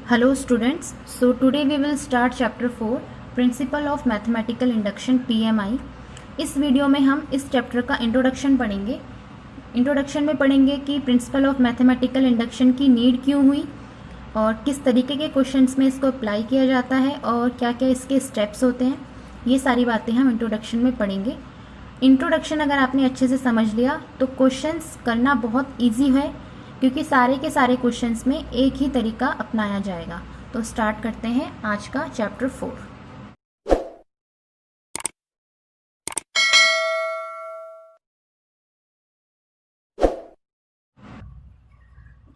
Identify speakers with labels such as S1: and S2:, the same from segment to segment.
S1: Hello students, so today we will start chapter 4 Principle of Mathematical Induction PMI। इस video में हम इस chapter का इंट्रोडक्शन पढ़ेंगे। इंट्रोडक्शन में पढ़ेंगे कि प्रिंसिपल ऑफ मैथमेटिकल इंडक्शन की नीड क्यों हुई और किस तरीके के क्वेश्चंस में इसको अप्लाई किया जाता है और क्या क्या इसके स्टेप्स होते हैं। ये सारी बातें हम इंट्रोडक्शन में पढ़ेंगे। इंट्रोडक्शन अगर आपने अच्छे से समझ लिया तो क्वेश्चंस करना बहुत ईजी है, क्योंकि सारे के सारे क्वेश्चंस में एक ही तरीका अपनाया जाएगा। तो स्टार्ट करते हैं आज का चैप्टर 4।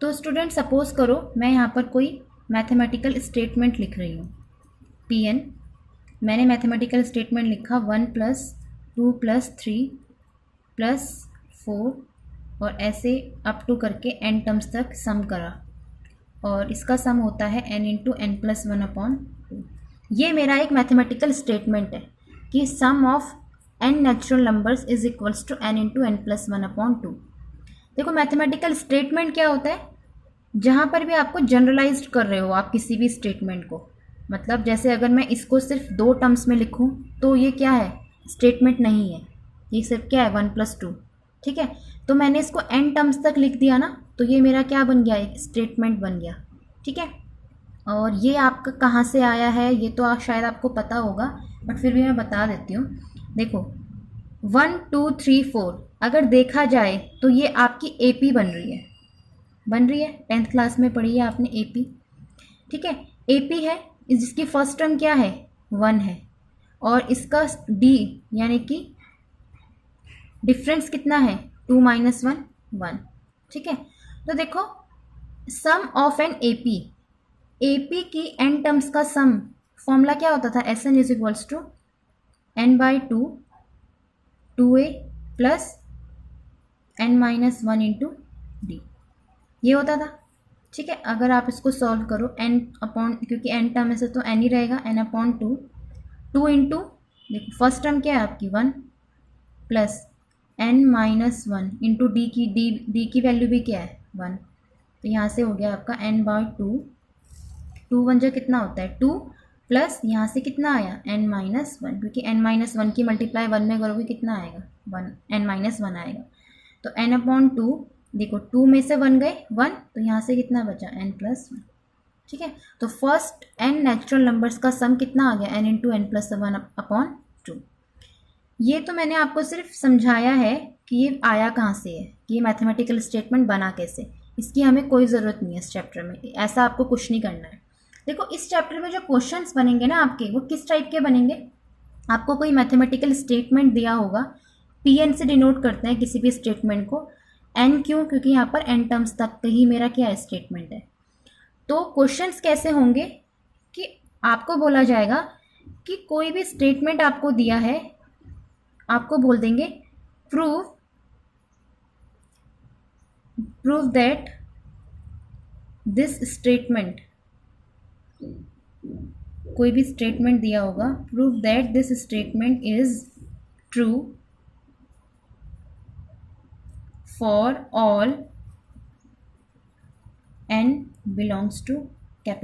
S1: तो स्टूडेंट सपोज करो मैं यहाँ पर कोई मैथमेटिकल स्टेटमेंट लिख रही हूँ Pn। मैंने मैथमेटिकल स्टेटमेंट लिखा 1 + 2 + 3 + 4 और ऐसे अप टू करके n टर्म्स तक सम करा और इसका सम होता है n × n+1/2। ये मेरा एक मैथमेटिकल स्टेटमेंट है कि sum of n natural numbers is equals to n × n+1/2। देखो मैथमेटिकल स्टेटमेंट क्या होता है, जहाँ पर भी आपको जनरलाइज्ड कर रहे हो आप किसी भी स्टेटमेंट को। मतलब जैसे अगर मैं इसको सिर्फ 2 टर्म्स में लिखूँ तो ये क्या है, स्टेटमेंट नहीं है, ये सिर्फ क्या है 1 + 2। ठीक है, तो मैंने इसको n टर्म्स तक लिख दिया ना, तो ये मेरा क्या बन गया, एक स्टेटमेंट बन गया। ठीक है, और ये आपका कहाँ से आया है ये तो शायद आपको पता होगा, बट फिर भी मैं बता देती हूँ। देखो 1 2 3 4 अगर देखा जाए तो ये आपकी AP बन रही है 10th क्लास में पढ़ी है आपने AP। ठीक है, AP है, जिसकी फर्स्ट टर्म क्या है 1 है और इसका D यानी कि डिफरेंस कितना है 2 - 1 1। ठीक है, तो देखो सम ऑफ एन AP की n टर्म्स का सम फॉर्मूला क्या होता था, Sn = n/2 2a + n - 1 × d, ये होता था। ठीक है, अगर आप इसको सॉल्व करो क्योंकि n टर्म में से तो n ही रहेगा, n/2 2 इंटू देखो फर्स्ट टर्म क्या है आपकी 1 + n - 1 इंटू d की वैल्यू भी क्या है 1। तो यहाँ से हो गया आपका n/2, 2 1 जो कितना होता है 2 प्लस यहाँ से कितना आया n - 1, क्योंकि n - 1 की मल्टीप्लाई 1 में करोगे कितना आएगा 1, n - 1 आएगा। तो n/2 देखो 2 में से 1 गए 1, तो यहाँ से कितना बचा n + 1। ठीक है, तो फर्स्ट n नेचुरल नंबर्स का सम कितना आ गया n × n+1/2। ये तो मैंने आपको सिर्फ समझाया है कि ये आया कहाँ से है, कि ये मैथमेटिकल स्टेटमेंट बना कैसे। इसकी हमें कोई ज़रूरत नहीं है इस चैप्टर में, ऐसा आपको कुछ नहीं करना है। देखो इस चैप्टर में जो क्वेश्चंस बनेंगे ना आपके, वो किस टाइप के बनेंगे। आपको कोई मैथमेटिकल स्टेटमेंट दिया होगा, Pn से डिनोट करते हैं किसी भी स्टेटमेंट को, n क्यों, क्योंकि यहाँ पर n टर्म्स तक ही मेरा क्या है स्टेटमेंट है। तो क्वेश्चंस कैसे होंगे कि आपको बोला जाएगा कि कोई भी स्टेटमेंट आपको दिया है, आपको बोल देंगे प्रूव दैट दिस स्टेटमेंट, कोई भी स्टेटमेंट दिया होगा, prove that this statement is true for all n belongs to N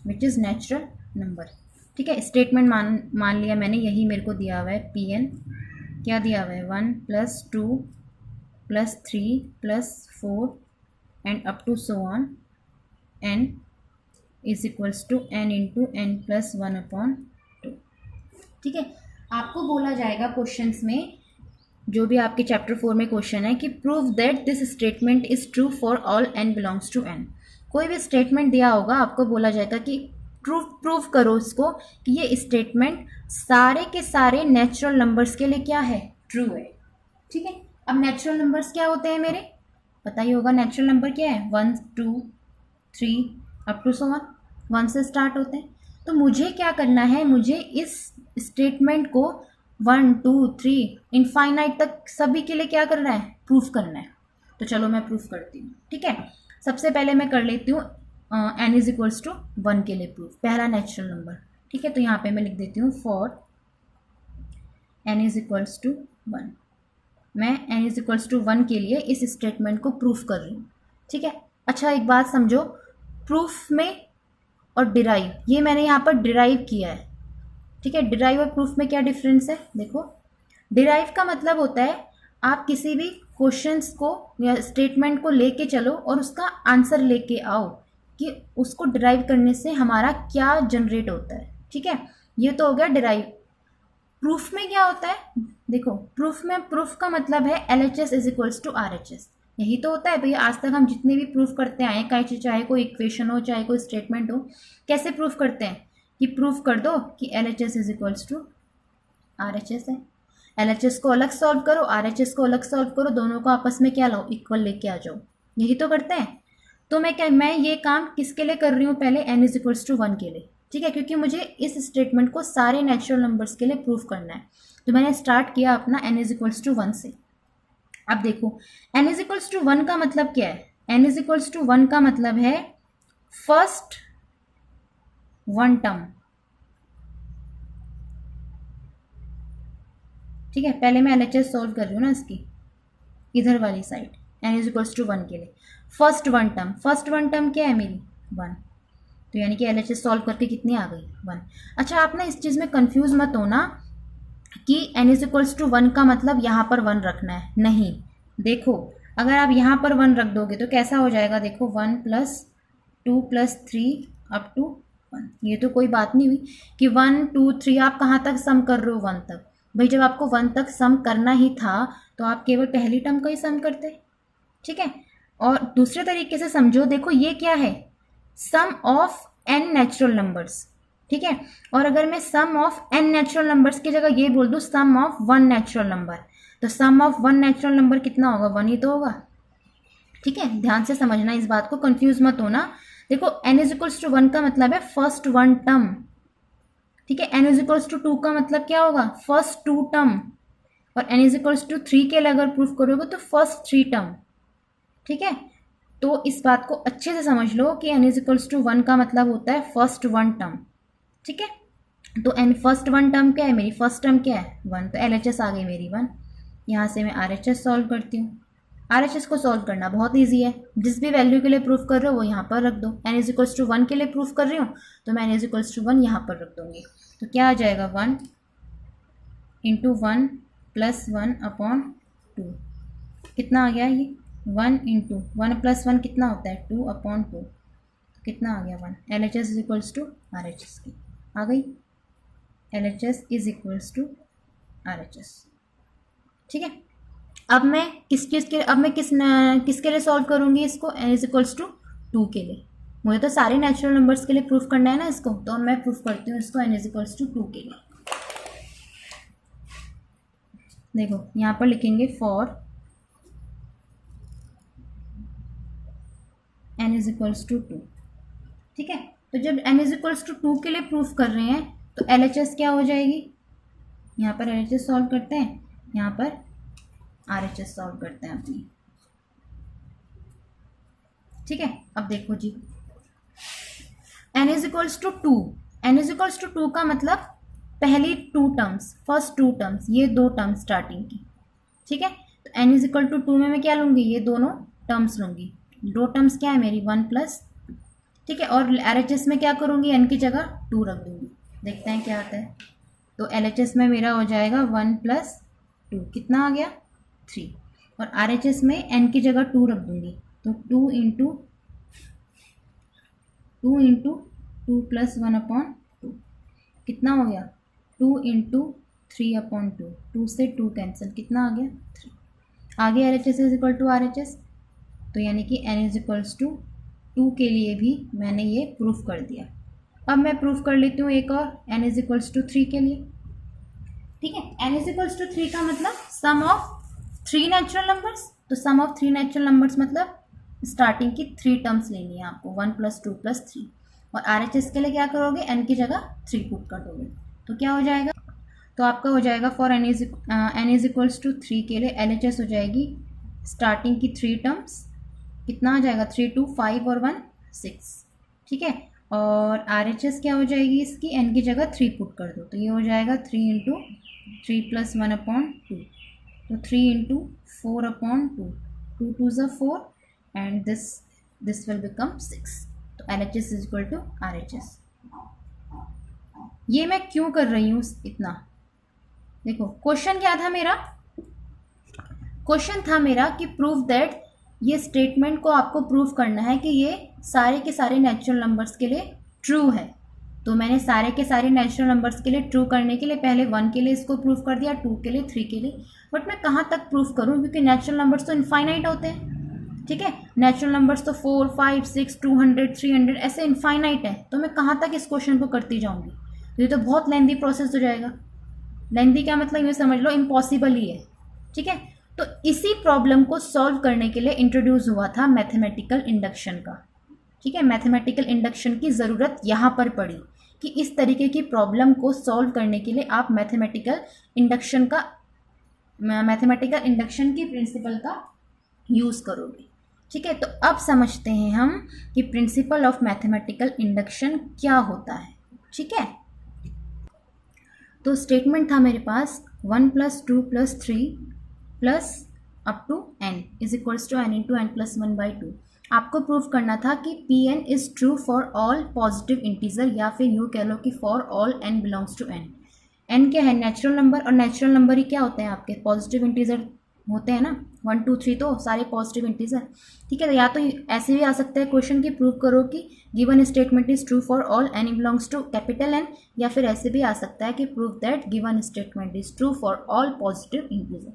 S1: which is natural number. ठीक है, स्टेटमेंट मान लिया मैंने, यही मेरे को दिया हुआ है Pn, क्या दिया हुआ है 1 + 2 + 3 + 4 and up to so on n is equals to n × n+1/2। ठीक है, आपको बोला जाएगा क्वेश्चंस में, जो भी आपके चैप्टर 4 में क्वेश्चन है कि prove that this statement is true for all n belongs to n। कोई भी स्टेटमेंट दिया होगा, आपको बोला जाएगा कि प्रूव करो इसको कि ये स्टेटमेंट सारे के सारे नेचुरल नंबर्स के लिए क्या है, ट्रू है। ठीक है, अब नेचुरल नंबर्स क्या होते हैं मेरे, पता ही होगा नेचुरल नंबर क्या है 1 2 3 अप टू सो ऑन, 1 से स्टार्ट होते हैं। तो मुझे क्या करना है, मुझे इस स्टेटमेंट को 1 2 3 इनफाइनाइट तक सभी के लिए क्या करना है, प्रूफ करना है। तो चलो मैं प्रूफ करती हूँ। ठीक है, सबसे पहले मैं कर लेती हूँ n = 1 के लिए प्रूफ, पहला नेचुरल नंबर। ठीक है, तो यहाँ पे मैं लिख देती हूँ फॉर n = 1। मैं n = 1 के लिए इस स्टेटमेंट को प्रूफ कर रही हूँ। ठीक है, अच्छा एक बात समझो, प्रूफ में और डिराइव, ये मैंने यहाँ पर डिराइव किया है, ठीक है। डिराइव और प्रूफ में क्या डिफरेंस है, देखो डिराइव का मतलब होता है आप किसी भी क्वेश्चंस को या स्टेटमेंट को लेके चलो और उसका आंसर लेके आओ कि उसको डिराइव करने से हमारा क्या जनरेट होता है, ठीक है। ये तो हो गया डिराइव। प्रूफ में क्या होता है, देखो प्रूफ में, प्रूफ का मतलब है LHS is equals to RHS। यही तो होता है भैया, आज तक हम जितने भी प्रूफ करते आए हैं, चाहे कोई इक्वेशन हो चाहे कोई स्टेटमेंट हो, कैसे प्रूफ करते हैं कि प्रूफ कर दो कि LHS is equals to RHS है। LHS को अलग सॉल्व करो, RHS को अलग सॉल्व करो, दोनों को आपस में क्या लाओ, इक्वल लेके आ जाओ, यही तो करते हैं। तो मैं ये काम किसके लिए कर रही हूँ, पहले n इज इक्वल्स टू 1 के लिए, ठीक है, क्योंकि मुझे इस स्टेटमेंट को सारे नेचुरल नंबर्स के लिए प्रूफ करना है। तो मैंने स्टार्ट किया अपना n इज इक्वल्स टू 1 से। अब देखो n इज इक्वल्स टू 1 का मतलब क्या है, n इज इक्वल्स टू 1 का मतलब है फर्स्ट वन टर्म, ठीक है। पहले मैं LHS सॉल्व कर रही हूँ ना इसकी, इधर वाली side, n is equals to 1 के लिए first one term, first one term क्या है मेरी 1, तो यानी कि LHS सॉल्व करके कितनी आ गई 1। अच्छा आप ना इस चीज़ में कंफ्यूज मत होना कि n इज इक्वल्स टू 1 का मतलब यहाँ पर 1 रखना है, नहीं। देखो अगर आप यहाँ पर 1 रख दोगे तो कैसा हो जाएगा, देखो 1 + 2 + 3 अप टू 1, ये तो कोई बात नहीं हुई कि 1 2 3 आप कहाँ तक सम कर रहे हो 1 तक। भाई जब आपको 1 तक सम करना ही था तो आप केवल पहली टर्म का ही सम करते, ठीक है। और दूसरे तरीके से समझो, देखो ये क्या है, सम ऑफ n नेचुरल नंबर्स, ठीक है। और अगर मैं सम ऑफ n नेचुरल नंबर्स की जगह ये बोल दूँ सम ऑफ 1 नेचुरल नंबर, तो सम ऑफ 1 नेचुरल नंबर कितना होगा, 1 ही तो होगा, ठीक है। ध्यान से समझना इस बात को, कंफ्यूज मत होना। देखो n इज इक्वल्स टू 1 का मतलब है फर्स्ट वन टर्म, ठीक है। n इज इक्वल्स टू 2 का मतलब क्या होगा, फर्स्ट 2 टर्म, और n इज इक्वल्स टू 3 के लिए अगर प्रूफ करोगे तो फर्स्ट 3 टर्म, ठीक है। तो इस बात को अच्छे से समझ लो कि n इज इक्वल्स टू 1 का मतलब होता है फर्स्ट वन टर्म, ठीक है। तो n फर्स्ट वन टर्म क्या है मेरी, फर्स्ट टर्म क्या है 1, तो LHS आ गई मेरी 1। यहाँ से मैं RHS सॉल्व करती हूँ। RHS को सॉल्व करना बहुत ईजी है, जिस भी वैल्यू के लिए प्रूफ कर रहे हो वो यहाँ पर रख दो। n इज इक्वल्स टू 1 के लिए प्रूफ कर रही हूँ तो मैं n इज इक्वल्स टू 1 यहाँ पर रख दूँगी। तो क्या आ जाएगा 1 × 1 + 1 अपॉन 2, कितना आ गया ये 1 × 1 + 1 कितना होता है 2 अपॉन 2, कितना आ गया 1। LHS is equals to RHS की आ गई, LHS is equals to RHS, ठीक है। अब मैं किसके लिए सॉल्व करूँगी इसको, n इज इक्वल्स टू 2 के लिए। मुझे तो सारे नेचुरल नंबर्स के लिए प्रूफ करना है ना इसको, तो मैं प्रूफ करती हूँ इसको n इज इक्वल्स टू 2 के लिए। देखो यहाँ पर लिखेंगे for n is equals to 2, ठीक है। तो जब n इज इक्वल्स टू 2 के लिए प्रूफ कर रहे हैं तो LHS क्या हो जाएगी, यहाँ पर LHS सॉल्व करते हैं, यहाँ पर RHS सॉल्व करते हैं अपनी, ठीक है। अब देखो जी n is equals to 2, n is equals to 2 का मतलब पहली 2 टर्म्स, फर्स्ट 2 टर्म्स, ये 2 टर्म्स स्टार्टिंग की, ठीक है। तो n इज इक्वल टू 2 में मैं क्या लूँगी, ये दोनों टर्म्स लूँगी। 2 टर्म्स क्या है मेरी 1 +, ठीक है। और LHS में क्या करूँगी, n की जगह 2 रख दूँगी, देखते हैं क्या आता है। तो LHS में मेरा हो जाएगा 1 + 2, कितना आ गया 3, और RHS में n की जगह 2 रख दूँगी, तो 2 × 2 + 1 अपॉन 2, कितना हो गया 2 × 3 अपॉन 2, 2 से 2 कैंसिल, कितना आ गया 3। आगे LHS is equal to RHS, तो यानी कि n इज इक्वल्स टू 2 के लिए भी मैंने ये प्रूफ कर दिया। अब मैं प्रूफ कर लेती हूँ एक और, n इज इक्वल्स टू 3 के लिए, ठीक है। n इज इक्वल्स टू 3 का मतलब सम ऑफ 3 नेचुरल नंबर्स, तो सम ऑफ 3 नेचुरल नंबर्स मतलब स्टार्टिंग की 3 टर्म्स लेनी है आपको, 1 + 2 + 3, और RHS के लिए क्या करोगे, n की जगह 3 पुट कर दोगे, तो क्या हो जाएगा, तो आपका हो जाएगा for n is equals to 3 के लिए LHS हो जाएगी स्टार्टिंग की 3 टर्म्स, कितना आ जाएगा 3 2 5 और 1 6, ठीक है। और RHS क्या हो जाएगी इसकी, n की जगह 3 पुट कर दो, तो ये हो जाएगा 3 × 3 + 1 अपॉन 2, तो 3 × 4 अपॉन 2, 2 2 ज़ा 4 एंड दिस विल बिकम 6, तो तो LHS is equal to RHS। ये मैं क्यों कर रही हूँ इतना? देखो क्वेश्चन क्या था मेरा? क्वेश्चन था मेरा कि प्रूव दैट, ये स्टेटमेंट को आपको प्रूव करना है कि ये सारे के सारे नेचुरल नंबर्स के लिए ट्रू है। तो मैंने सारे के सारे नेचुरल नंबर्स के लिए ट्रू करने के लिए पहले 1 के लिए इसको प्रूव कर दिया, 2 के लिए, 3 के लिए। बट मैं कहाँ तक प्रूव करूँ, क्योंकि नेचुरल नंबर्स तो इनफाइनाइट होते हैं, ठीक है। नेचुरल नंबर्स तो 4, 5, 6, 200, 300 ऐसे इनफाइनाइट है। तो मैं कहाँ तक इस क्वेश्चन को करती जाऊँगी? ये तो बहुत लेंदी प्रोसेस हो जाएगा। लेंदी क्या मतलब, ये समझ लो इम्पॉसिबल ही है, ठीक है। तो इसी प्रॉब्लम को सॉल्व करने के लिए इंट्रोड्यूस हुआ था मैथमेटिकल इंडक्शन का, ठीक है। मैथमेटिकल इंडक्शन की ज़रूरत यहाँ पर पड़ी कि इस तरीके की प्रॉब्लम को सॉल्व करने के लिए आप मैथमेटिकल इंडक्शन की प्रिंसिपल का यूज़ करोगे, ठीक है। तो अब समझते हैं हम कि प्रिंसिपल ऑफ मैथमेटिकल इंडक्शन क्या होता है, ठीक है। तो स्टेटमेंट था मेरे पास 1 + 2 + 3 plus up to n is equals to n into n+1/2। आपको प्रूफ करना था कि Pn is true for all positive integer, या फिर यूँ कह लो कि for all n belongs to n। n क्या है? नेचुरल नंबर, और नेचुरल नंबर ही क्या होते हैं आपके? पॉजिटिव इंटीजर होते हैं ना। 1, 2, 3 तो सारे पॉजिटिव इंटीजर, ठीक है। तो या तो ऐसे भी आ सकता है क्वेश्चन की प्रूव करो कि given statement is true for all n belongs to capital N, या फिर ऐसे भी आ सकता है कि prove that given statement is true for all positive integer.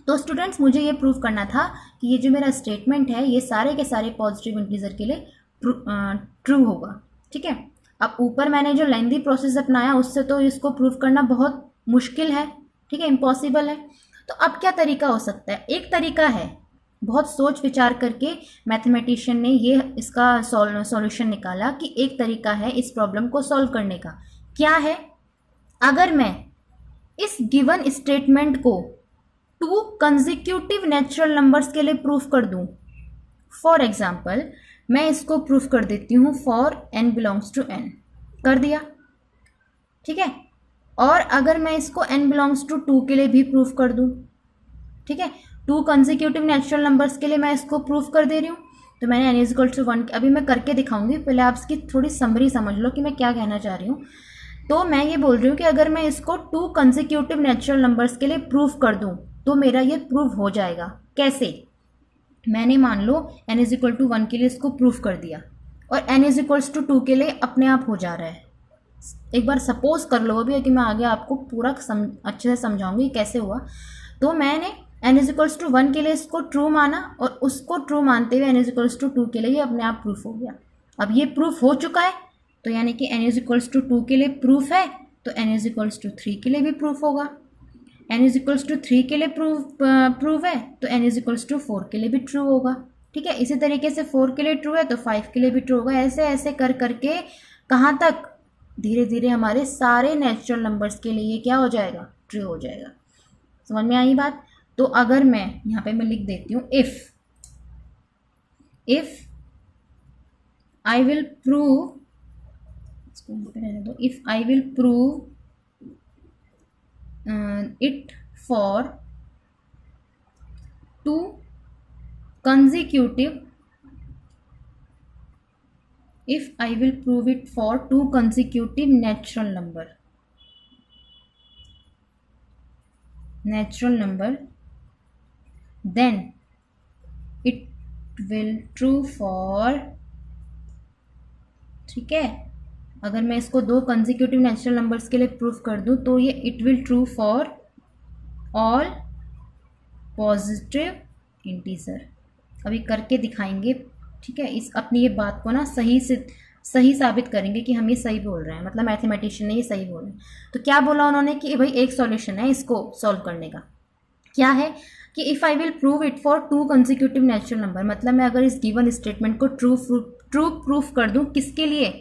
S1: तो स्टूडेंट्स मुझे ये प्रूव करना था कि ये जो मेरा स्टेटमेंट है ये सारे के सारे पॉजिटिव इंटीजर के लिए ट्रू होगा, ठीक है। अब ऊपर मैंने जो लेंदी प्रोसेस अपनाया उससे तो इसको प्रूव करना बहुत मुश्किल है, ठीक है, इम्पॉसिबल है। तो अब क्या तरीका हो सकता है? एक तरीका है, बहुत सोच विचार करके मैथमेटिशियन ने ये इसका सॉल्यूशन निकाला कि एक तरीका है इस प्रॉब्लम को सॉल्व करने का। क्या है? अगर मैं इस गिवन स्टेटमेंट को 2 कंसेक्यूटिव नेचुरल नंबर्स के लिए प्रूफ कर दूं। फॉर एग्जाम्पल मैं इसको प्रूफ कर देती हूँ for n belongs to n, कर दिया, ठीक है। और अगर मैं इसको n बिलोंग्स टू 2 के लिए भी प्रूफ कर दूं, ठीक है, 2 कंसेक्यूटिव नेचुरल नंबर्स के लिए मैं इसको प्रूफ कर दे रही हूँ। तो मैंने n = 1, अभी मैं करके दिखाऊंगी, पहले आप इसकी थोड़ी समरी समझ लो कि मैं क्या कहना चाह रही हूँ। तो मैं ये बोल रही हूँ कि अगर मैं इसको 2 कंसेक्यूटिव नेचुरल नंबर्स के लिए प्रूफ कर दूँ तो मेरा ये प्रूव हो जाएगा। कैसे? मैंने मान लो n = 1 के लिए इसको प्रूफ कर दिया और n = 2 के लिए अपने आप हो जा रहा है। एक बार सपोज कर लो अभी कि मैं आगे आपको पूरा अच्छे से समझाऊंगी कैसे हुआ। तो मैंने n = 1 के लिए इसको ट्रू माना और उसको ट्रू मानते हुए n = 2 के लिए ये अपने आप प्रूफ हो गया। अब ये प्रूफ हो चुका है, तो यानी कि n = 2 के लिए प्रूफ है, तो n = 3 के लिए भी प्रूफ होगा। n = 3 के लिए प्रूव है, तो n = 4 के लिए भी ट्रू होगा, ठीक है। इसी तरीके से 4 के लिए ट्रू है तो 5 के लिए भी ट्रू होगा। ऐसे ऐसे कर करके कहाँ तक? धीरे धीरे हमारे सारे नेचुरल नंबर्स के लिए ये क्या हो जाएगा? ट्रू हो जाएगा। समझ में आई बात? तो अगर मैं यहाँ पे मैं लिख देती हूँ if I will prove, if I will prove it for 2 consecutive, if I will prove it for 2 consecutive natural number, then it will true for, ठीक है। अगर मैं इसको 2 कंसेक्यूटिव नेचुरल नंबर्स के लिए प्रूफ कर दूं तो ये it will true for all positive integer. अभी करके दिखाएंगे, ठीक है। इस अपनी ये बात को ना सही साबित करेंगे कि हम ये सही बोल रहे हैं, मतलब मैथमेटिशियन ने ये सही बोला। तो क्या बोला उन्होंने कि भाई एक सॉल्यूशन है इसको सॉल्व करने का। क्या है कि if I will prove it for 2 consecutive natural number, मतलब मैं अगर इस गिवन स्टेटमेंट को ट्रू प्रूफ कर दूं किसके लिए?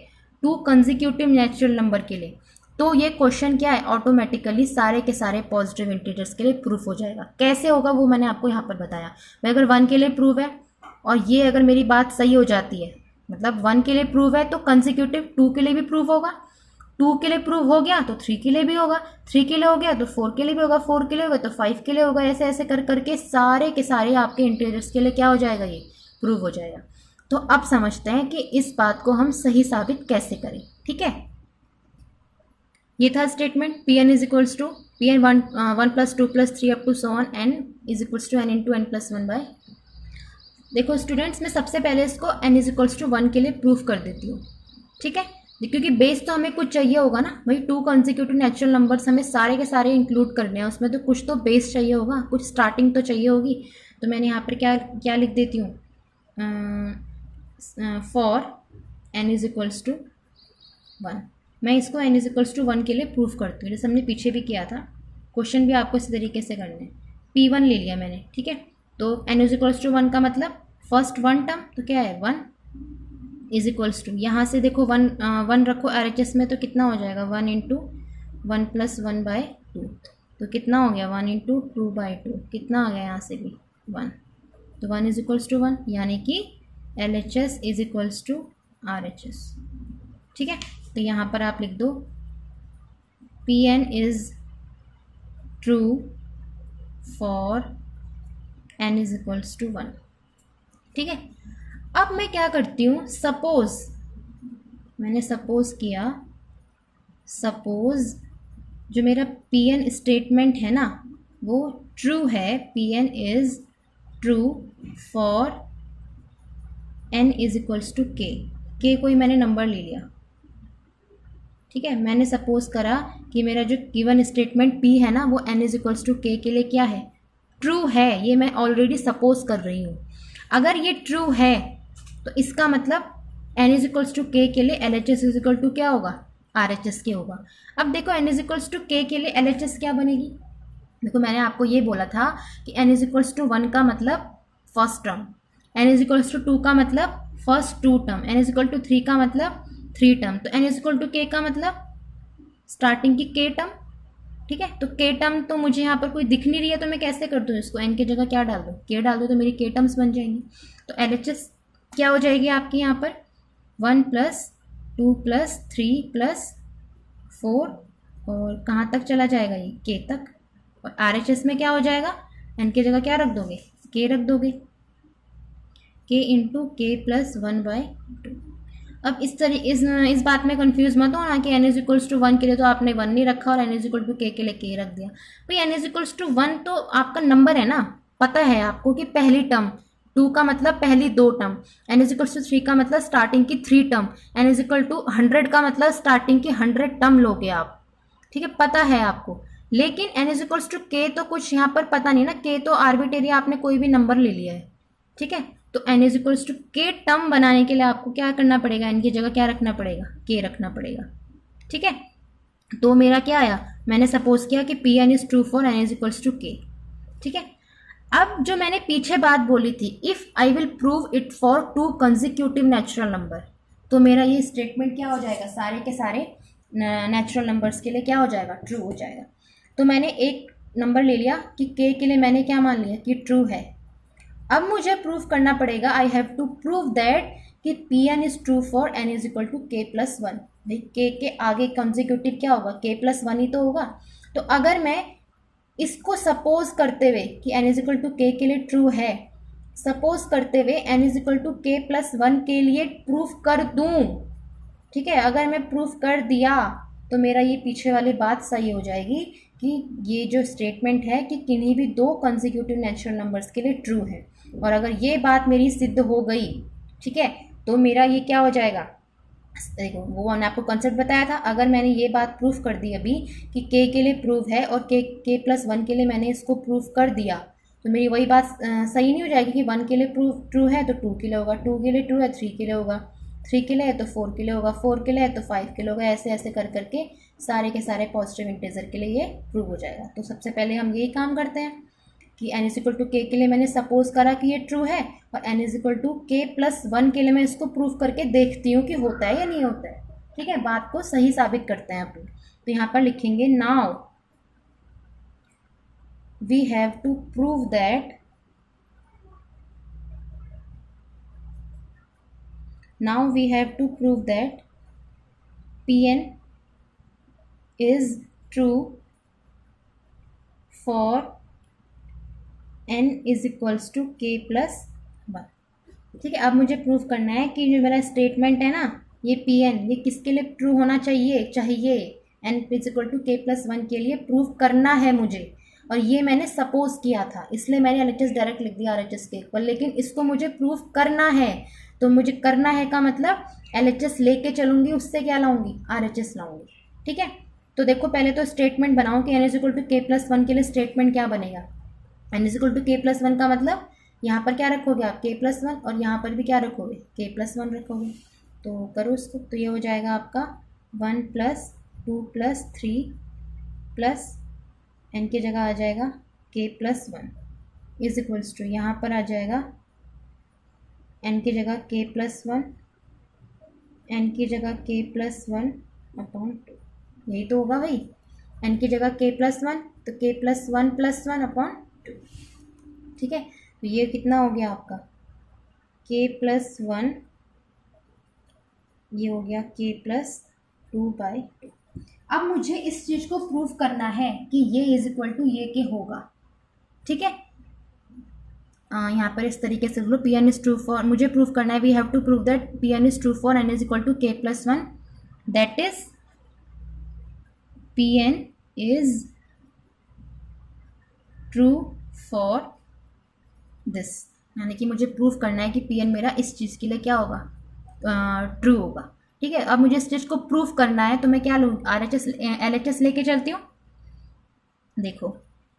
S1: 2 कंसेक्यूटिव नेचुरल नंबर के लिए, तो ये क्वेश्चन क्या है? ऑटोमेटिकली सारे के सारे पॉजिटिव इंटीजर्स के लिए प्रूफ हो जाएगा। कैसे होगा वो मैंने आपको यहाँ पर बताया। भाई अगर 1 के लिए प्रूव है और ये अगर मेरी बात सही हो जाती है, मतलब 1 के लिए प्रूव है तो कंसेक्यूटिव 2 के लिए भी प्रूव होगा, 2 के लिए प्रूव हो गया तो 3 के लिए भी होगा, 3 के लिए हो गया तो 4 के लिए भी होगा, 4 के लिए होगा तो 5 के लिए होगा। ऐसे ऐसे कर करके सारे के सारे आपके इंटीजर्स के लिए क्या हो जाएगा? ये प्रूव हो जाएगा। तो अब समझते हैं कि इस बात को हम सही साबित कैसे करें। ठीक है, ये था statement P N is equals to P N one plus two plus three up to so on N is equals to N into N plus one by. देखो स्टूडेंट्स, मैं सबसे पहले इसको N is equals to one के लिए proof कर देती हूँ। ठीक है, क्योंकि बेस तो हमें कुछ चाहिए होगा ना भाई, टू कॉन्जिक्यूटिव नेचुरल नंबर्स हमें सारे के सारे इंक्लूड करने हैं, उसमें तो कुछ तो बेस चाहिए होगा, कुछ स्टार्टिंग तो चाहिए होगी। तो मैंने यहाँ पर क्या क्या लिख देती हूँ, for N is equals to one. मैं इसको N is equals to one के लिए प्रूफ करती हूँ, जैसे हमने पीछे भी किया था। क्वेश्चन भी आपको इसी तरीके से करने हैं। पी वन ले लिया मैंने, ठीक है, तो N is equals to one का मतलब फर्स्ट वन टर्म तो क्या है वन इज इक्वल्स टू, यहाँ से देखो वन वन रखो आर एच एस में तो कितना हो जाएगा one into one plus one by two, तो कितना हो गया one into two by two, कितना आ गया यहाँ से भी वन, तो one is equals to one, यानी कि L H S is equals to R H S. ठीक है, तो यहाँ पर आप लिख दो P N is true for N is equals to one. ठीक है, अब मैं क्या करती हूँ, सपोज मैंने सपोज किया, सपोज जो मेरा पी एन स्टेटमेंट है ना वो ट्रू है, P N is true for N is equals to K कोई मैंने नंबर ले लिया। ठीक है, मैंने सपोज करा कि मेरा जो गिवन स्टेटमेंट पी है ना वो एन इज इक्वल्स टू के लिए क्या है, ट्रू है। ये मैं ऑलरेडी सपोज कर रही हूँ। अगर ये ट्रू है तो इसका मतलब एन इज इक्वल्स टू के लिए L H S is equal to क्या होगा, आर एच एस के होगा। अब देखो एन इज इक्वल्स टू के लिए एल एच एस क्या बनेगी, देखो मैंने आपको ये बोला था कि N is equals to one का मतलब first term, N is equals to two का मतलब first two term, N is equal to three का मतलब थ्री टर्म, तो N is equal to K का मतलब स्टार्टिंग की के टर्म। ठीक है, तो के टर्म तो मुझे यहाँ पर कोई दिख नहीं रही है, तो मैं कैसे कर दूँ इसको, एन की जगह क्या डाल दूँ, के डाल दूँ, तो मेरी के टर्म्स बन जाएंगी। तो एल एच एस क्या हो जाएगी आपकी यहाँ पर one plus two plus three plus four, और कहाँ तक चला जाएगा ये के तक, और आर एच एस में क्या हो जाएगा, एन की जगह क्या रख दोगे, के रख दोगे, के इंटू के प्लस वन बाय टू। अब इस बात में कंफ्यूज मत हो ना कि N is equals to one के लिए तो आपने वन नहीं रखा और एन इज इक्वल टू के लिए के रख दिया। भाई N is equals to one तो आपका नंबर है ना, पता है आपको कि पहली टर्म, टू का मतलब पहली दो term, N is equals to three का मतलब स्टार्टिंग की three term, N is equal to 100 का मतलब स्टार्टिंग की 100 टर्म लोगे आप। ठीक है, पता है आपको। लेकिन एन इज इक्वल्स टू के तो कुछ यहाँ पर पता नहीं ना, के तो आर्बिट्रेरी आपने कोई भी नंबर ले लिया है। ठीक है, तो एन इज इक्वल्स टू के टर्म बनाने के लिए आपको क्या करना पड़ेगा, एन की जगह क्या रखना पड़ेगा, के रखना पड़ेगा। ठीक है, तो मेरा क्या आया, मैंने सपोज किया कि P N is true for N is equals to K. ठीक है, अब जो मैंने पीछे बात बोली थी, if I will prove it for to consecutive natural number, तो मेरा ये स्टेटमेंट क्या हो जाएगा, सारे के सारे नेचुरल नंबर्स के लिए क्या हो जाएगा, ट्रू हो जाएगा। तो मैंने एक नंबर ले लिया कि के लिए मैंने क्या मान लिया कि ट्रू है। अब मुझे प्रूव करना पड़ेगा, I have to prove that कि P N is true for N is equal to K plus one. भाई के आगे कंजिक्यूटिव क्या होगा, के प्लस वन ही तो होगा। तो अगर मैं इसको सपोज करते हुए कि एन इज इक्वल टू के लिए ट्रू है, सपोज करते हुए N is equal to K plus one के लिए प्रूफ कर दूं, ठीक है, अगर मैं प्रूफ कर दिया तो मेरा ये पीछे वाली बात सही हो जाएगी कि ये जो स्टेटमेंट है कि किन्हीं भी दो कंसेक्यूटिव नेचुरल नंबर्स के लिए ट्रू है। और अगर ये बात मेरी सिद्ध हो गई, ठीक है, तो मेरा ये क्या हो जाएगा, देखो वो मैंने आपको कॉन्सेप्ट बताया था, अगर मैंने ये बात प्रूफ कर दी अभी कि के लिए प्रूव है और के प्लस वन के लिए मैंने इसको प्रूफ कर दिया, तो मेरी वही बात सही नहीं हो जाएगी कि वन के लिए प्रूफ ट्रू है तो टू के लिए होगा, टू के लिए ट्रू है थ्री के लिए होगा, थ्री के लिए है तो फोर के लिए होगा, फोर के लिए है तो फाइव के लिए होगा, ऐसे ऐसे कर करके सारे के सारे पॉजिटिव इंटीजर के लिए ये प्रूव हो जाएगा। तो सबसे पहले हम यही काम करते हैं कि एन इज इक्वल टू के लिए मैंने सपोज करा कि ये ट्रू है, और N is equal to K plus one के लिए मैं इसको प्रूफ करके देखती हूँ कि होता है या नहीं होता है। ठीक है, बात को सही साबित करते हैं अपन। तो यहाँ पर लिखेंगे now we have to prove that, now we have to prove that Pn is true for n is equals to k plus 1। ठीक है, अब मुझे प्रूफ करना है कि जो मेरा स्टेटमेंट है ना, ये पी एन ये किसके लिए ट्रू होना चाहिए N is equal to K plus one के लिए प्रूफ करना है मुझे। और ये मैंने सपोज किया था, इसलिए मैंने एल एच एस डायरेक्ट लिख दिया आर एच एस के ऊपर, लेकिन इसको मुझे प्रूफ करना है। तो मुझे करना है का मतलब एल एच एस लेके चलूंगी, उससे क्या लाऊंगी, आर एच एस लाऊंगी। ठीक है, तो देखो पहले तो स्टेटमेंट बनाओ कि N is equal to K plus one के लिए स्टेटमेंट क्या बनेगा। N is equal to K plus one का मतलब यहाँ पर क्या रखोगे आप, के प्लस वन, और यहाँ पर भी क्या रखोगे, के प्लस वन रखोगे। तो करो इसको, तो ये हो जाएगा आपका 1 + 2 + 3 प्लस एन की जगह आ जाएगा K plus one is equals to, यहाँ पर आ जाएगा एन की जगह के प्लस वन, एन की जगह के प्लस वन अपॉन टू, यही तो होगा भाई। एन की जगह के प्लस वन, तो के प्लस वन अपॉन टू। ठीक है, तो ये कितना हो गया आपका, के प्लस वन, ये हो गया के प्लस 2/2। अब मुझे इस चीज़ को प्रूव करना है कि ये इज इक्वल टू ये के होगा। ठीक है, यहाँ पर इस तरीके से लो, P N is true for, मुझे प्रूव करना है, we have to prove that P N is true for N is equal to K plus one, that is P N is true for this, यानी कि मुझे prove करना है कि P N मेरा इस चीज़ के लिए क्या होगा, ट्रू होगा। ठीक है, अब मुझे इस चीज़ को प्रूव करना है, तो मैं क्या लूँ, are H S L H S लेके चलती हूँ। देखो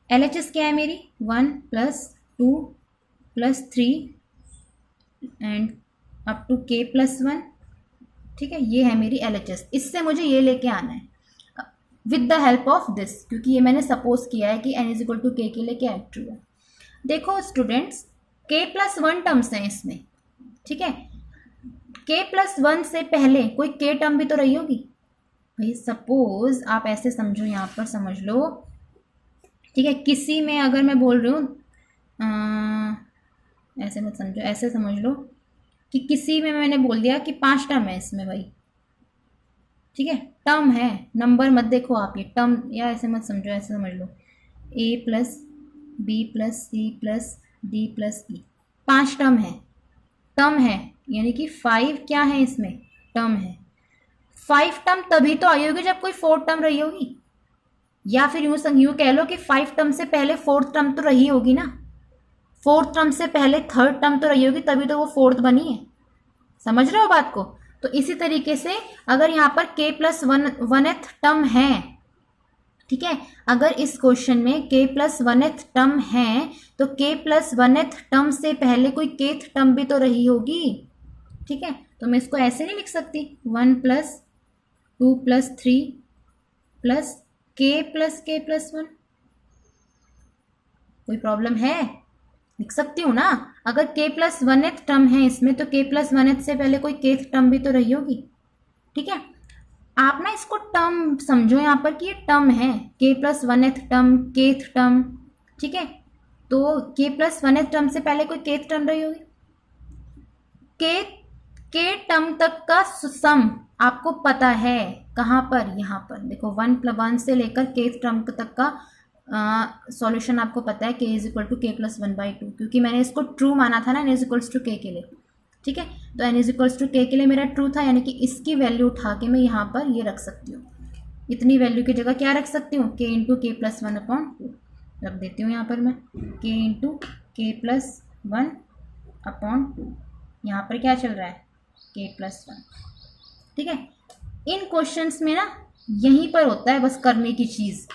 S1: एल एच एस क्या है मेरी, 1 + 2 + 3 and up to K plus one. ठीक है, ये है मेरी एल एच एस, इससे मुझे ये लेके आना है with the help of this, क्योंकि ये मैंने सपोज किया है कि एन इज इक्वल टू के लिए क्या है, ट्रू है। देखो स्टूडेंट्स, के प्लस वन टर्म्स हैं इसमें। ठीक है, के प्लस वन से पहले कोई के टर्म भी तो रही होगी भाई। सपोज आप ऐसे समझो, यहाँ पर समझ लो, ठीक है, किसी में अगर मैं बोल रही हूँ, ऐसे मत समझो, ऐसे समझ लो कि किसी में मैंने बोल दिया कि 5 टर्म है इसमें भाई। ठीक है, टर्म है, नंबर मत देखो आप, ये टर्म, या ऐसे मत समझो, ऐसे समझ लो a + b + c + d + e, 5 term है, यानी कि 5 क्या है इसमें, टर्म है। 5 टर्म तभी तो आई होगी जब कोई 4 टर्म रही होगी, या फिर यूं कह लो कि 5 टर्म से पहले 4th टर्म तो रही होगी ना, 4th टर्म से पहले 3rd टर्म तो रही होगी, तभी तो वो 4th बनी है। समझ रहे हो बात को। तो इसी तरीके से अगर यहाँ पर k + 1th टर्म है, ठीक है, अगर इस क्वेश्चन में k + 1th टर्म है, तो k + 1th टर्म से पहले कोई kth टर्म भी तो रही होगी। ठीक है, तो मैं इसको ऐसे नहीं लिख सकती, 1 + 2 + 3 + k + 1, कोई प्रॉब्लम है, लिख सकती हूँ ना। अगर k + 1th टर्म है इसमें, तो k + 1th से पहले कोई kth टर्म भी तो रही होगी। ठीक है, आप ना इसको टर्म समझो यहाँ पर कि ये टर्म है, k + 1th term, kth term. ठीक है, तो k + 1th टर्म से पहले कोई kth टर्म रही होगी। k टर्म तक का सम आपको पता है, कहाँ पर, यहाँ पर देखो, 1 से लेकर kth टर्म तक का सॉल्यूशन आपको पता है, k = k + 1/2, क्योंकि मैंने इसको ट्रू माना था ना, n = k के लिए। ठीक है, तो n = k के लिए मेरा ट्रू था, यानी कि इसकी वैल्यू उठा के मैं यहाँ पर ये रख सकती हूँ, इतनी वैल्यू की जगह क्या रख सकती हूँ, k × k + 1/2 रख देती हूँ यहाँ पर मैं, k × k + 1/2। यहाँ पर क्या चल रहा है, k + 1। ठीक है, इन क्वेश्चंस में ना यहीं पर होता है बस करने की चीज़,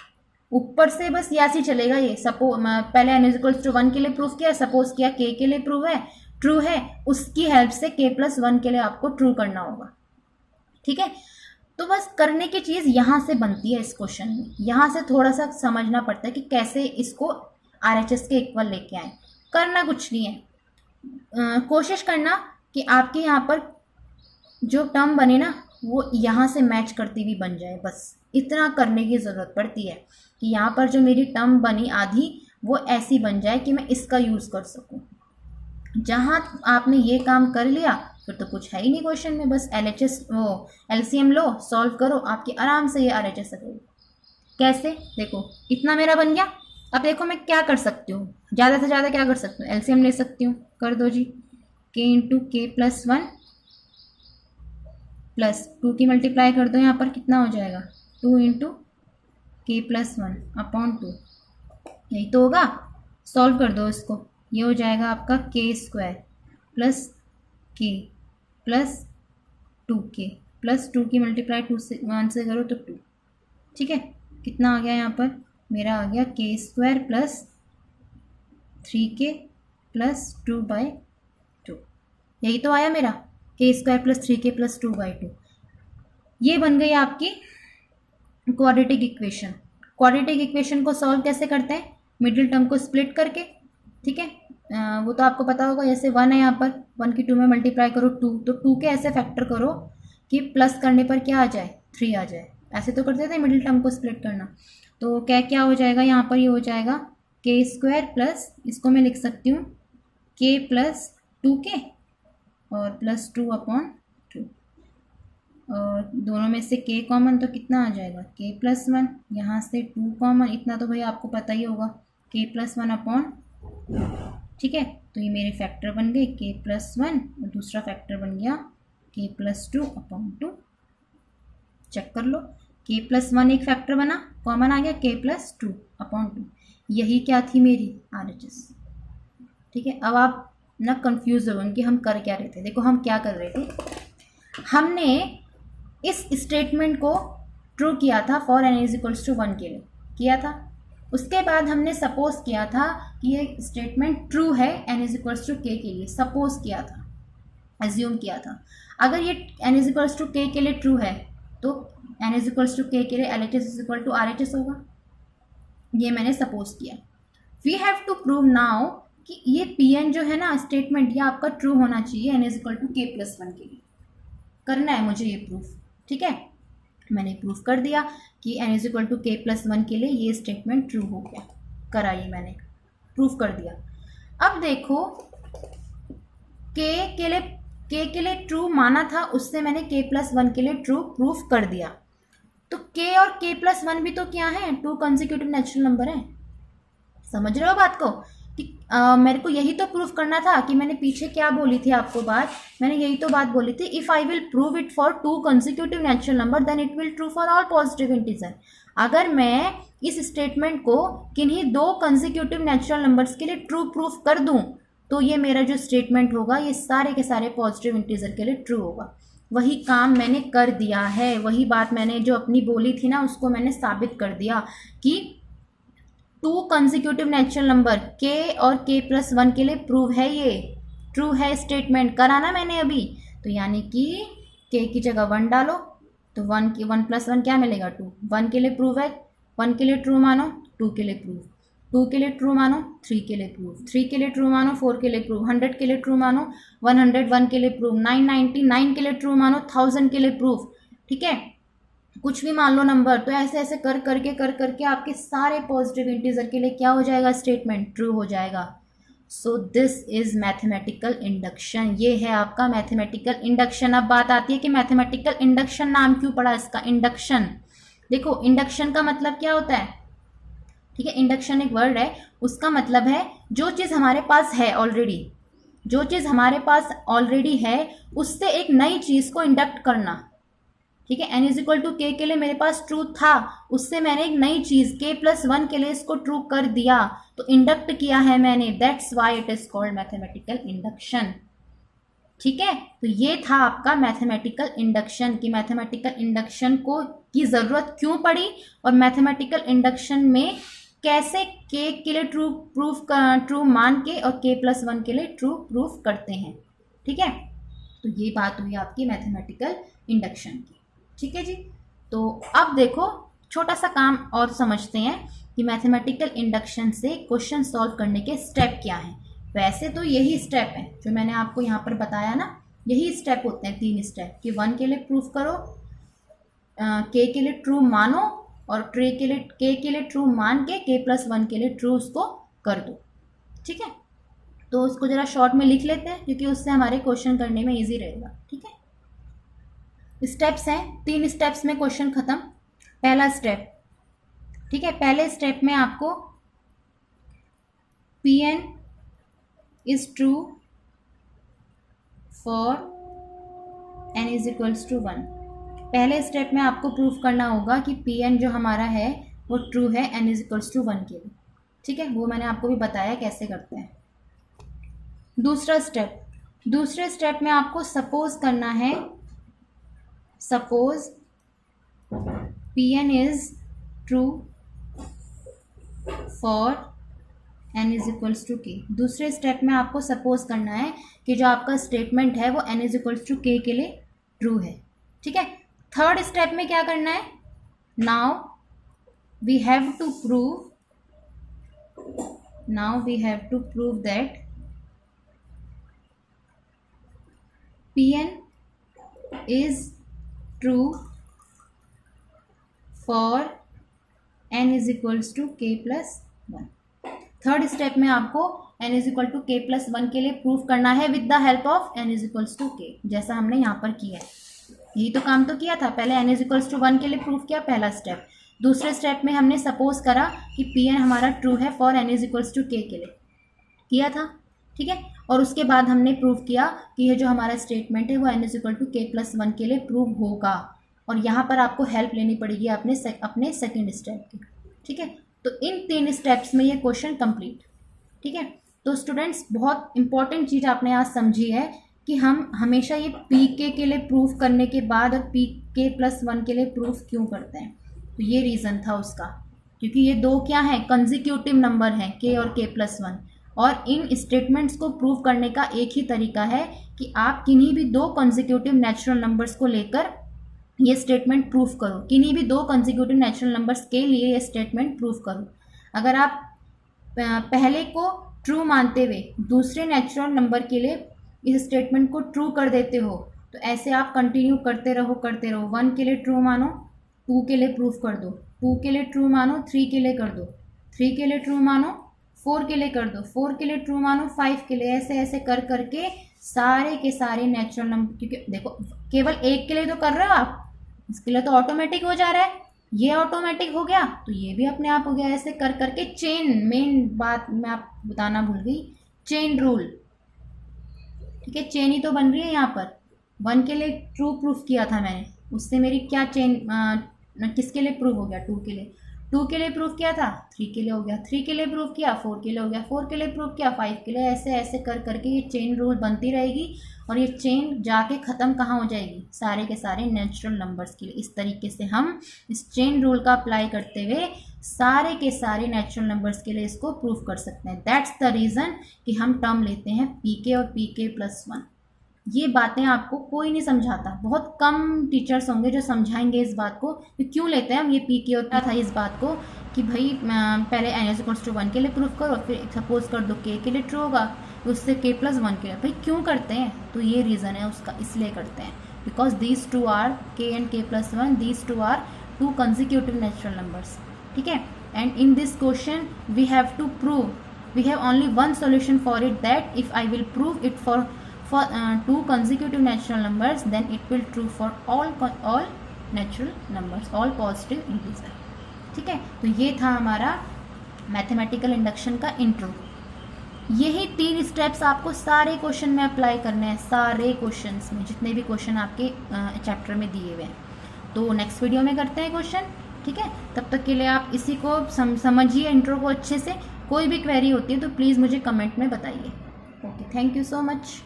S1: ऊपर से बस यासी चलेगा ये। पहले n = 1 के लिए प्रूफ किया, सपोज किया k के लिए ट्रू है, उसकी हेल्प से k + 1 के लिए आपको ट्रू करना होगा। ठीक है, तो बस करने की चीज़ यहाँ से बनती है इस क्वेश्चन में, यहाँ से थोड़ा सा समझना पड़ता है कि कैसे इसको RHS के इक्वल लेके आए। करना कुछ नहीं है, कोशिश करना कि आपके यहाँ पर जो टर्म बने ना, वो यहाँ से मैच करती हुई बन जाए, बस इतना करने की ज़रूरत पड़ती है कि यहाँ पर जो मेरी टर्म बनी आधी, वो ऐसी बन जाए कि मैं इसका यूज़ कर सकूँ। जहाँ आपने ये काम कर लिया, फिर तो कुछ है ही नहीं क्वेश्चन में, बस LCM लो, सॉल्व करो, आपकी आराम से ये RHS आ जाएगी। कैसे, देखो इतना मेरा बन गया। अब देखो मैं क्या कर सकती हूँ, ज़्यादा से ज़्यादा क्या कर सकती हूँ, LCM ले सकती हूँ, कर दो जी। के इंटू के प्लस वन प्लस टू की मल्टीप्लाई कर दो, यहाँ पर कितना हो जाएगा, टू इंटू के प्लस वन अपॉन टू, यही तो होगा। सॉल्व कर दो इसको, ये हो जाएगा आपका के स्क्वायर प्लस के plus to K plus to की मल्टीप्लाई टू से वन से करो तो टू, ठीक है। कितना आ गया यहाँ पर, मेरा आ गया के स्क्वायर प्लस थ्री के प्लस टू बाई टू, यही तो आया मेरा, के स्क्वायर प्लस थ्री के प्लस टू बाई टू। ये बन गई आपकी क्वाड्रेटिक इक्वेशन। क्वाड्रेटिक इक्वेशन को सॉल्व कैसे करते हैं, मिडिल टर्म को स्प्लिट करके, ठीक है। वो तो आपको पता होगा, जैसे वन है यहाँ पर, वन की टू में मल्टीप्लाई करो टू, तो टू के ऐसे फैक्टर करो कि प्लस करने पर क्या आ जाए, थ्री आ जाए। ऐसे तो करते थे मिडिल टर्म को स्प्लिट करना। तो क्या क्या हो जाएगा यहाँ पर, ये हो जाएगा के स्क्वायर प्लस, इसको मैं लिख सकती हूँ के प्लस टू के और प्लस टू अपॉन टू, और दोनों में से के कॉमन तो कितना आ जाएगा, के प्लस वन, यहाँ से टू कॉमन, इतना तो भाई आपको पता ही होगा, के प्लस वन अपॉन, ठीक है। तो ये मेरे फैक्टर बन गए के प्लस वन और दूसरा फैक्टर बन गया K plus two upon two. Check कर लो, के प्लस वन एक फैक्टर बना, कॉमन आ गया K plus two upon to, यही क्या थी मेरी RHS, ठीक है। अब आप ना कंफ्यूज हो गए कि हम कर क्या रहे थे। देखो हम क्या कर रहे थे, हमने इस स्टेटमेंट को ट्रू किया था for n is equals to one के लिए किया था। उसके बाद हमने सपोज किया था कि ये स्टेटमेंट ट्रू है n इज इक्वल्स टू के लिए, सपोज किया था, एज्यूम किया था। अगर ये n इज इक्वल्स टू के लिए ट्रू है तो n इज इक्वल्स टू के लिए LHS is equal to RHS होगा, ये मैंने सपोज किया। We have to prove now कि ये Pn जो है ना स्टेटमेंट, ये आपका ट्रू होना चाहिए n is equal to K plus one के लिए। करना है मुझे ये प्रूफ, ठीक है। मैंने प्रूफ कर दिया कि n is equal to K plus one के लिए ये स्टेटमेंट ट्रू हो गया, करा, ये मैंने प्रूफ कर दिया। अब देखो के के लिए ट्रू माना था, उससे मैंने के प्लस वन के लिए ट्रू प्रूफ कर दिया। तो के और के प्लस वन भी तो क्या है, टू कंसेक्यूटिव नेचुरल नंबर है। समझ रहे हो बात को कि मेरे को यही तो प्रूफ करना था कि मैंने पीछे क्या बोली थी आपको बात, मैंने यही तो बात बोली थी, if I will prove it for two consecutive natural number then it will true for all positive integer. अगर मैं इस स्टेटमेंट को किन्हीं दो कंसेक्यूटिव नेचुरल नंबर्स के लिए ट्रू प्रूफ कर दूं तो ये मेरा जो स्टेटमेंट होगा ये सारे के सारे पॉजिटिव इंटीजर के लिए ट्रू होगा। वही काम मैंने कर दिया है, वही बात मैंने जो अपनी बोली थी ना उसको मैंने साबित कर दिया कि टू कंसेक्यूटिव नेचुरल नंबर के और के प्लस वन के लिए प्रूव है, ये ट्रू है स्टेटमेंट, करा ना मैंने अभी। तो यानी कि के की जगह वन डालो तो वन प्लस वन क्या मिलेगा, टू। वन के लिए प्रूव है, वन के लिए ट्रू मानो, टू के लिए प्रूव, टू के लिए ट्रू मानो, थ्री के लिए प्रूव, थ्री के लिए ट्रू मानो, फोर के लिए प्रूव, 100 के लिए ट्रू मानो, 101 के लिए प्रूव, 999 के लिए ट्रू मानो, 1000 के लिए प्रूव, ठीक है। कुछ भी मान लो नंबर, तो ऐसे ऐसे कर करके आपके सारे पॉजिटिव इंटीजर के लिए क्या हो जाएगा, स्टेटमेंट ट्रू हो जाएगा। So this is mathematical induction, ये है आपका मैथमेटिकल इंडक्शन। अब बात आती है कि मैथमेटिकल इंडक्शन नाम क्यों पड़ा इसका, इंडक्शन। देखो इंडक्शन का मतलब क्या होता है, ठीक है। इंडक्शन एक वर्ड है, उसका मतलब है जो चीज़ हमारे पास है ऑलरेडी, जो चीज़ हमारे पास ऑलरेडी है उससे एक नई चीज़ को इंडक्ट करना, ठीक है। n इज इक्वल टू के लिए मेरे पास ट्रू था, उससे मैंने एक नई चीज़ के प्लस वन के लिए इसको ट्रू कर दिया, तो इंडक्ट किया है मैंने, that's why it is called mathematical induction, ठीक है। तो ये था आपका मैथमेटिकल इंडक्शन कि मैथमेटिकल इंडक्शन को की ज़रूरत क्यों पड़ी और मैथमेटिकल इंडक्शन में कैसे के लिए ट्रू मान के और के प्लस वन के लिए ट्रू प्रूफ करते हैं, ठीक है। तो ये बात हुई आपकी मैथमेटिकल इंडक्शन की, ठीक है जी। तो अब देखो छोटा सा काम और समझते हैं कि मैथमेटिकल इंडक्शन से क्वेश्चन सॉल्व करने के स्टेप क्या हैं। वैसे तो यही स्टेप है जो मैंने आपको यहाँ पर बताया ना, यही स्टेप होते हैं, 3 स्टेप कि वन के लिए प्रूफ करो, के लिए ट्रू मानो और के लिए ट्रू मान के प्लस वन के लिए ट्रू उसको कर दो, ठीक है। तो उसको जरा शॉर्ट में लिख लेते हैं क्योंकि उससे हमारे क्वेश्चन करने में इजी रहेगा, ठीक है। स्टेप्स हैं, 3 स्टेप्स में क्वेश्चन खत्म। पहला स्टेप, ठीक है, पहले स्टेप में आपको Pn is true for n is equals to 1। पहले स्टेप में आपको प्रूफ करना होगा कि Pn जो हमारा है वो ट्रू है n इज इक्वल्स टू 1 के लिए, ठीक है। वो मैंने आपको भी बताया कैसे करते हैं। दूसरे स्टेप में आपको सपोज करना है, suppose Pn is true for n is equals to k। दूसरे स्टेप में आपको सपोज करना है कि जो आपका स्टेटमेंट है वो n is equals to k के लिए ट्रू है, ठीक है। थर्ड स्टेप में क्या करना है, now we have to prove that Pn is true for n is equals to k plus 1। Third step में आपको n is equal to k plus 1 के लिए प्रूफ करना है with the help of n is equals to k, जैसा हमने यहाँ पर किया है। यही तो काम तो किया था, पहले n इज इक्वल्स टू 1 के लिए प्रूफ किया पहला स्टेप। दूसरे स्टेप में हमने सपोज करा कि Pn हमारा ट्रू है for n is equals to k के लिए, किया था, ठीक है। और उसके बाद हमने प्रूफ किया कि ये जो हमारा स्टेटमेंट है वो n is equal to k plus 1 के लिए प्रूव होगा। और यहाँ पर आपको हेल्प लेनी पड़ेगी अपने सेकेंड स्टेप की, ठीक है। तो इन 3 स्टेप्स में ये क्वेश्चन कंप्लीट, ठीक है। तो स्टूडेंट्स बहुत इंपॉर्टेंट चीज़ आपने आज समझी है कि हम हमेशा ये pk के लिए प्रूफ करने के बाद और pk प्लस 1 के लिए प्रूफ क्यों करते हैं। तो ये रीज़न था उसका, क्योंकि ये दो क्या है, कंसेक्यूटिव नंबर हैं k और k प्लस 1। और इन स्टेटमेंट्स को प्रूव करने का एक ही तरीका है कि आप किन्हीं भी दो कंसेक्यूटिव नेचुरल नंबर्स को लेकर ये स्टेटमेंट प्रूफ करो, किन्हीं भी दो कंसेक्यूटिव नेचुरल नंबर्स के लिए ये स्टेटमेंट प्रूफ करो। अगर आप पहले को ट्रू मानते हुए दूसरे नेचुरल नंबर के लिए इस स्टेटमेंट को ट्रू कर देते हो तो ऐसे आप कंटिन्यू करते रहो 1 के लिए ट्रू मानो, 2 के लिए प्रूफ कर दो, 2 के लिए ट्रू मानो, 3 के लिए कर दो, 3 के लिए ट्रू मानो, 4 के लिए कर दो, 4 के लिए ट्रू मानो, 5 के लिए, ऐसे ऐसे कर करके सारे के सारे नेचुरल नंबर। क्योंकि देखो केवल एक के लिए तो कर रहे हो आप, इसके लिए तो ऑटोमेटिक हो जा रहा है, ये ऑटोमेटिक हो गया तो ये भी अपने आप हो गया। ऐसे कर करके चेन, मेन बात मैं आप बताना भूल गई, चेन रूल, ठीक है। चेन ही तो बन रही है यहाँ पर। 1 के लिए ट्रू प्रूफ किया था मैंने, उससे मेरी क्या चेन किसके लिए प्रूफ हो गया, 2 के लिए, 2 के लिए प्रूफ किया था 3 के लिए हो गया, 3 के लिए प्रूफ किया 4 के लिए हो गया, 4 के लिए प्रूफ किया 5 के लिए, ऐसे ऐसे कर करके ये चेन रूल बनती रहेगी। और ये चेन जाके ख़त्म कहाँ हो जाएगी, सारे के सारे नेचुरल नंबर्स के लिए। इस तरीके से हम इस चेन रूल का अप्लाई करते हुए सारे के सारे नेचुरल नंबर्स के लिए इसको प्रूफ कर सकते हैं। दैट्स द रीज़न कि हम टर्म लेते हैं pk और pk प्लस 1। ये बातें आपको कोई नहीं समझाता, बहुत कम टीचर्स होंगे जो समझाएंगे इस बात को कि क्यों लेते हैं हम ये pk और था इस बात को कि भाई पहले n इक्वल्स टू 1 के लिए प्रूफ करो, फिर सपोज कर दो k के लिए ट्रू होगा, उससे k प्लस 1 के लिए। भाई क्यों करते हैं, तो ये रीज़न है उसका, इसलिए करते हैं because these two are k and k plus 1, these two are 2 consecutive natural numbers, ठीक है। And in this question we have to prove, we have only one solution for it, that if I will prove it for 2 consecutive natural numbers, then it will true for all natural numbers, all positive integer, ठीक है। तो ये था हमारा mathematical induction का intro. यही 3 steps आपको सारे क्वेश्चन में अप्लाई करने हैं, सारे क्वेश्चंस में, जितने भी क्वेश्चन आपके चैप्टर में दिए हुए हैं। तो नेक्स्ट वीडियो में करते हैं क्वेश्चन, ठीक है। तब तक के लिए आप इसी को समझिए इंट्रो को अच्छे से। कोई भी क्वेरी होती है तो प्लीज़ मुझे कमेंट में बताइए। Okay, thank you so much.